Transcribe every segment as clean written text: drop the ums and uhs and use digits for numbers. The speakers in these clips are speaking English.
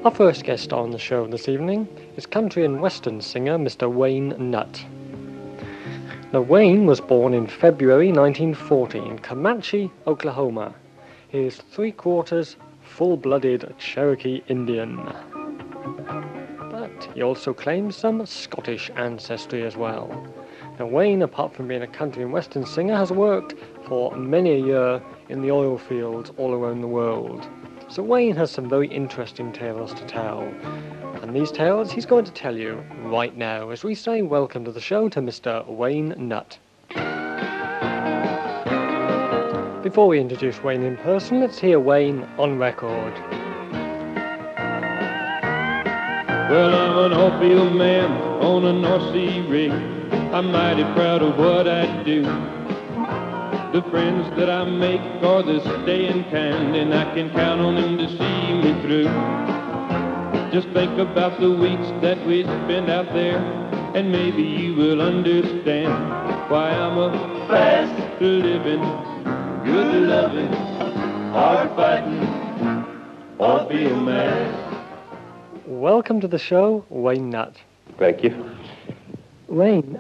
Our first guest star on the show this evening is country and western singer Mr. Wayne Nutt. Now, Wayne was born in February 1940 in Comanche, Oklahoma. He is three-quarters full-blooded Cherokee Indian. But he also claims some Scottish ancestry as well. Now, Wayne, apart from being a country and western singer, has worked for many a year in the oil fields all around the world. So Wayne has some very interesting tales to tell. And these tales he's going to tell you right now as we say welcome to the show to Mr. Wayne Nutt. Before we introduce Wayne in person, let's hear Wayne on record. Well, I'm an oilfield man on a North Sea rig. I'm mighty proud of what I do. The friends that I make are the staying kind, and I can count on them to see me through. Just think about the weeks that we spend out there, and maybe you will understand why I'm a fast living, good loving, hard fighting, oilfield man. Welcome to the show, Wayne Nutt. Thank you. Wayne,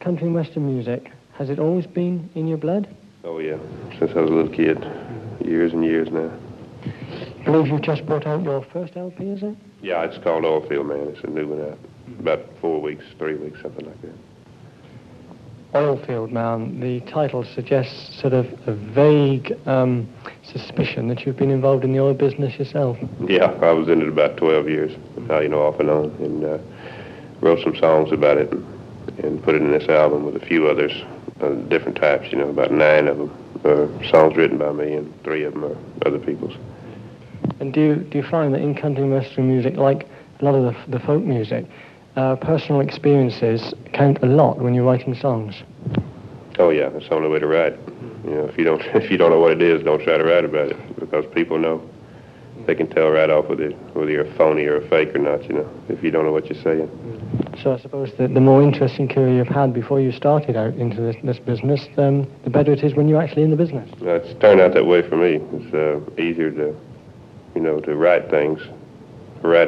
country and western music, has it always been in your blood? Oh, yeah. Since I was a little kid. Years and years now. I believe you've just brought out your first LP, is it? Yeah, it's called Oilfield Man. It's a new one out. About 4 weeks, 3 weeks, something like that. Oilfield Man, the title suggests sort of a vague suspicion that you've been involved in the oil business yourself. Yeah, I was in it about 12 years, off and on, and wrote some songs about it and put it in this album with a few others, different types, about 9 of them are songs written by me and 3 of them are other people's. And do you find that in country and western music, like a lot of the folk music, personal experiences count a lot when you're writing songs? Oh yeah, that's the only way to write. If you don't know what it is, don't try to write about it, because people know. They can tell right off whether you're a phony or a fake or not, if you don't know what you're saying. So I suppose the more interesting career you've had before you started out into this business, the better it is when you're actually in the business. It's turned out that way for me. It's easier to, to write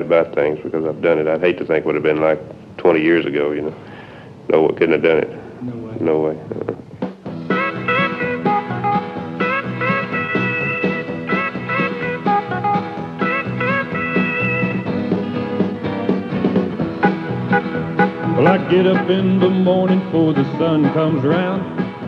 about things because I've done it. I'd hate to think what it would have been like 20 years ago, No, couldn't have done it. No way. No way. Well, I get up in the morning before the sun comes around.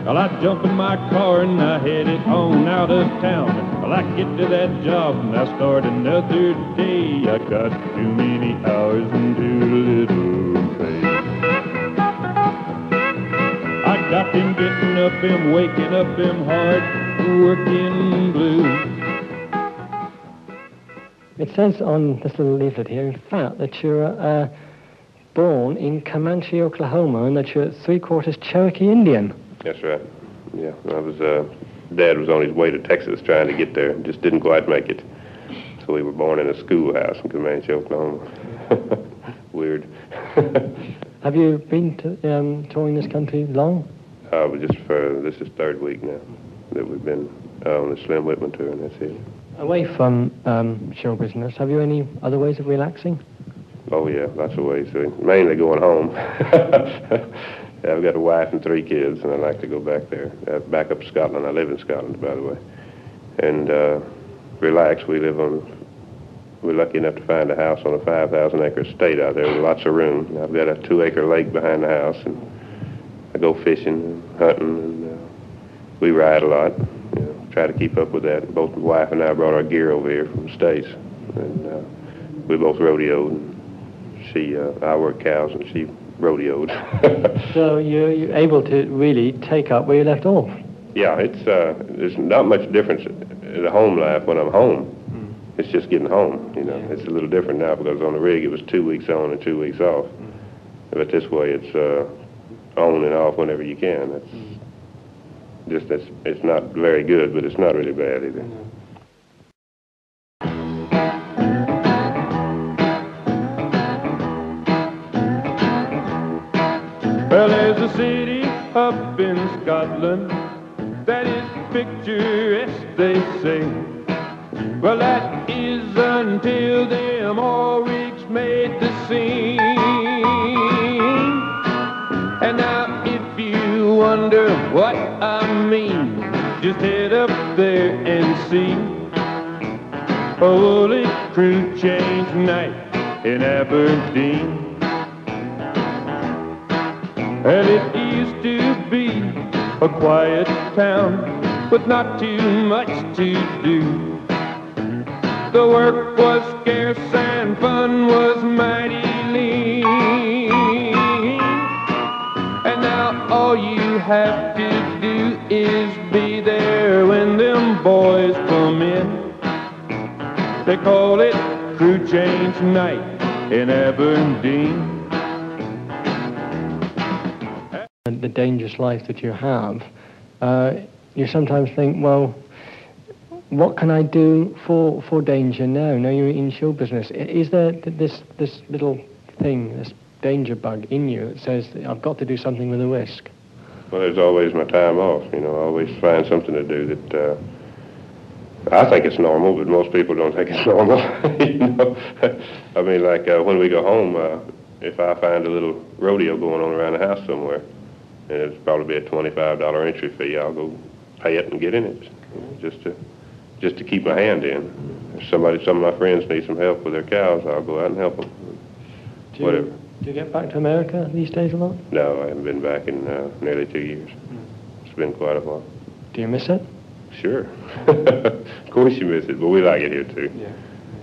Well, I jump in my car and I head it on out of town. Well, I get to that job and I start another day. I got too many hours and too little pay. I got them getting up and waking up them hard working blues. It says on this little leaflet here, in fact, that you're born in Comanche, Oklahoma, and that you're three-quarters Cherokee Indian. That's right. Yeah, Dad was on his way to Texas trying to get there and just didn't quite make it. So we were born in a schoolhouse in Comanche, Oklahoma. Weird. Have you been touring this country long? This is 3rd week now that we've been on the Slim Whitman tour, and that's it. Away from show business, have you any other ways of relaxing? Oh, yeah, lots of ways. Mainly going home. Yeah, I've got a wife and 3 kids, and I like to go back there. Back up to Scotland. I live in Scotland, by the way. And relax. We're lucky enough to find a house on a 5,000-acre estate out there with lots of room. I've got a 2-acre lake behind the house, and I go fishing and hunting, and we ride a lot. Try to keep up with that. Both my wife and I brought our gear over here from the States, and we both rodeoed. And I worked cows, and she rodeoed. So you're able to really take up where you left off? Yeah, there's not much difference in the home life when I'm home. It's just getting home, Yeah. It's a little different now because on the rig it was 2 weeks on and 2 weeks off. But this way it's on and off whenever you can. It's not very good, but it's not really bad either. Well, there's a city up in Scotland that is picturesque, they say. Well, that is until them oil rigs made the scene. And now if you wonder what I mean, just head up there and see. Holy crew change night in Aberdeen. And it used to be a quiet town with not too much to do. The work was scarce and fun was mighty lean. And now all you have to do is be there when them boys come in. They call it crew change night in Aberdeen. The dangerous life that you have, you sometimes think, well, what can I do for danger now? Now you're in show business. Is there this little thing, this danger bug in you that says that I've got to do something with a risk? Well, there's always my time off. You know, I always find something to do that I think it's normal, but most people don't think it's normal. You know, I mean, like when we go home, if I find a little rodeo going on around the house somewhere, and it's probably be a $25 entry fee, I'll go pay it and get in it, just to keep my hand in. If some of my friends need some help with their cows, I'll go out and help them. Whatever. Do you get back to America these days a lot? No, I haven't been back in nearly 2 years. It's been quite a while. Do you miss it? Sure. Of course you miss it, but we like it here too. Yeah.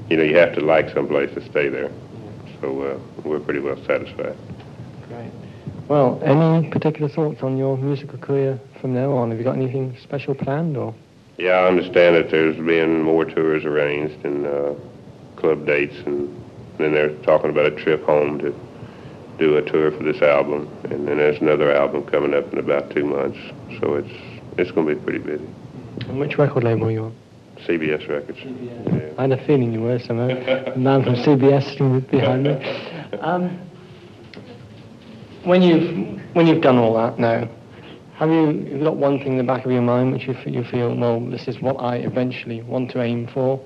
You know, you have to like someplace to stay there. So we're pretty well satisfied. Great. Well, any particular thoughts on your musical career from now on? Have you got anything special planned, or? Yeah, I understand that there's been more tours arranged and club dates, and then they're talking about a trip home to do a tour for this album, and then there's another album coming up in about 2 months. So it's going to be pretty busy. And which record label are you on? CBS Records. CBS. Yeah. I had a feeling you were somewhere. The man from CBS behind me. When you've done all that now, have you got one thing in the back of your mind which you feel, well, this is what I eventually want to aim for?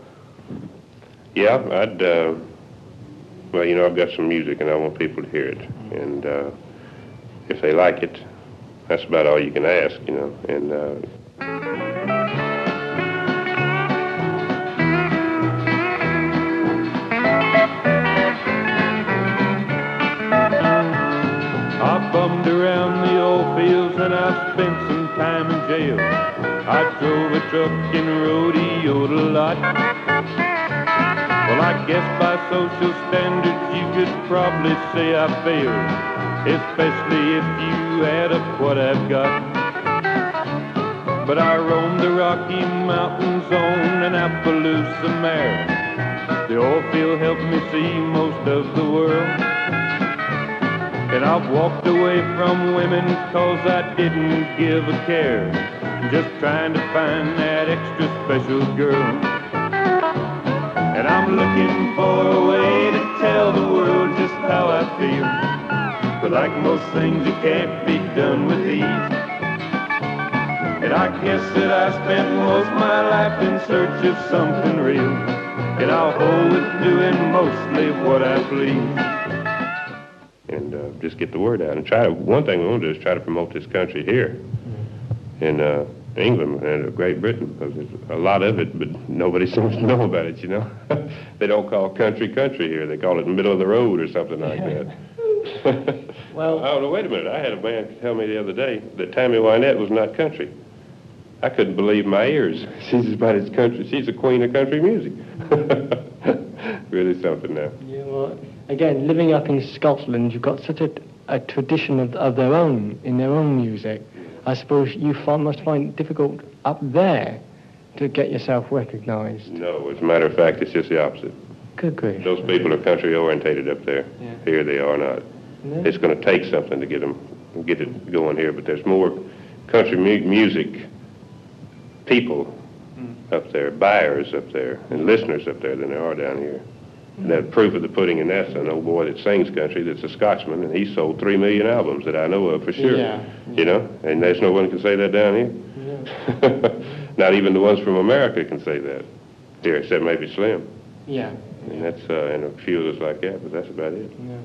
Yeah, well, you know, I've got some music and I want people to hear it. And if they like it, that's about all you can ask, you know. And I bummed around the oil fields and I spent some time in jail. I drove a truck and rodeoed a lot. Well, I guess by social standards you could probably say I failed, especially if you add up what I've got. But I roamed the Rocky Mountains on an Appaloosa mare. The oil field helped me see most of the world. And I've walked away from women 'cause I didn't give a care, just trying to find that extra special girl. And I'm looking for a way to tell the world just how I feel. But like most things, it can't be done with ease. And I guess that I spent most of my life in search of something real, and I'll hold with doing mostly what I please. And just get the word out. And one thing we want to do is try to promote this country here in England and Great Britain, because there's a lot of it, but nobody seems to know about it, you know. They don't call country here. They call it middle of the road or something like that. Well, oh, no, wait a minute. I had a man tell me the other day that Tammy Wynette was not country. I couldn't believe my ears. She's about as country. She's a queen of country music. Really something now. Yeah, well, again, living up in Scotland, you've got such a tradition of their own, in their own music. I suppose you must find it difficult up there to get yourself recognised. No, as a matter of fact, it's just the opposite. Good grief. Those people are country orientated up there. Yeah. Here they are not. Yeah. It's going to take something to get it going here, but there's more country music people up there, buyers up there, and listeners up there than there are down here. And that proof of the pudding, and that's an old boy that sings country that's a Scotsman, and he sold 3 million albums that I know of for sure. Yeah. You know, and there's no one can say that down here. Yeah. Not even the ones from America can say that. Here, except maybe Slim. Yeah. And that's and a few others like that, but that's about it. Yeah.